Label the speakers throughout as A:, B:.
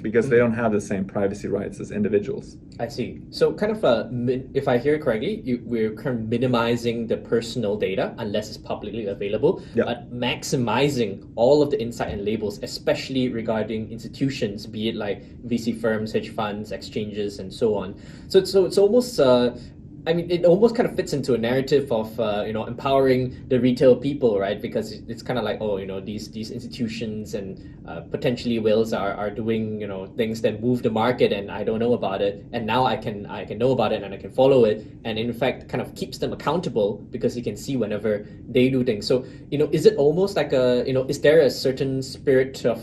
A: because they don't have the same privacy rights as individuals.
B: I see. So kind of, if I hear correctly, we're kind of minimizing the personal data unless it's publicly available,
A: Yeah.
B: but maximizing all of the insight and labels, especially regarding institutions, be it like VC firms, hedge funds, exchanges, and so on. So it's almost it almost kind of fits into a narrative of empowering the retail people, right? Because it's kind of like, these institutions and potentially whales are doing things that move the market, and I don't know about it, and now I can know about it and I can follow it, and in fact kind of keeps them accountable because you can see whenever they do things. So is it almost like is there a certain spirit of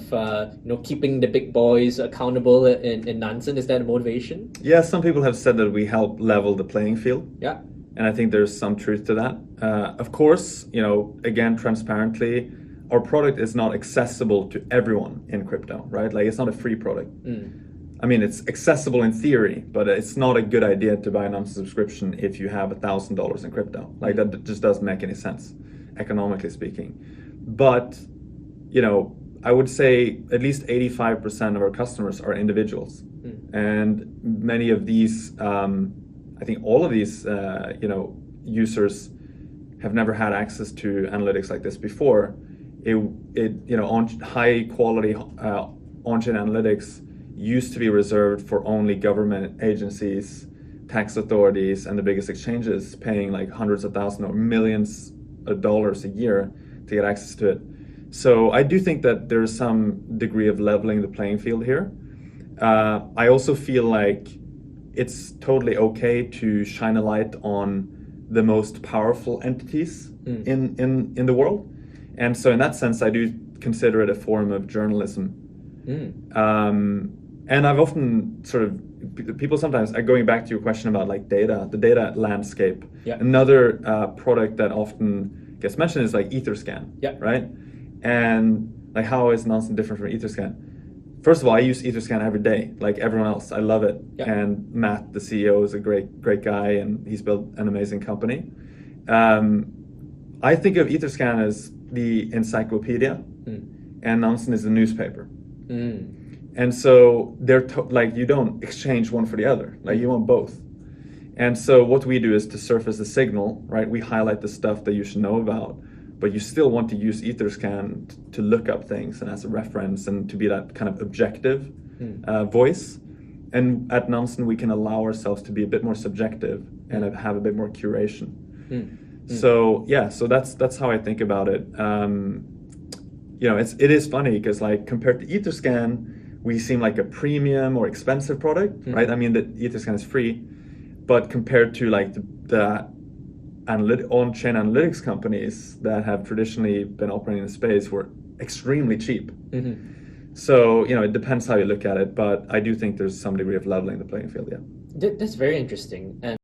B: keeping the big boys accountable in Nansen? Is that a motivation?
A: Yeah, some people have said that we help level the playing field.
B: Yeah.
A: And I think there's some truth to that. Of course, again, transparently, our product is not accessible to everyone in crypto, right? Like, it's not a free product. I mean, it's accessible in theory, but it's not a good idea to buy an unsubscription if you have $1,000 in crypto. Like, that just doesn't make any sense, economically speaking. But, I would say at least 85% of our customers are individuals. And many of these, I think all of these, users have never had access to analytics like this before. On high quality on-chain analytics used to be reserved for only government agencies, tax authorities, and the biggest exchanges paying like hundreds of thousands or millions of dollars a year to get access to it. So I do think that there's some degree of leveling the playing field here. I also feel like it's totally okay to shine a light on the most powerful entities in the world. And so in that sense, I do consider it a form of journalism. And I've often people sometimes, going back to your question about like data, the data landscape.
B: Yeah.
A: Another product that often gets mentioned is like Etherscan, right? And like, how is Nansen different from Etherscan? First of all, I use Etherscan every day, like everyone else. I love it.
B: Yeah.
A: And Matt, the CEO, is a great guy, and he's built an amazing company. I think of Etherscan as the encyclopedia, and Nansen is the newspaper. And so they're like, you don't exchange one for the other. Like, you want both. And so what we do is to surface a signal, right? We highlight the stuff that you should know about, but you still want to use Etherscan to look up things and as a reference and to be that kind of objective voice. And at Nansen, we can allow ourselves to be a bit more subjective and have a bit more curation. So yeah, so that's how I think about it. It is funny because, like, compared to Etherscan, we seem like a premium or expensive product, right? I mean, the Etherscan is free, but compared to like the on-chain analytics companies that have traditionally been operating in the space, were extremely cheap. So, it depends how you look at it, but I do think there's some degree of leveling the playing field, yeah.
B: That's very interesting. And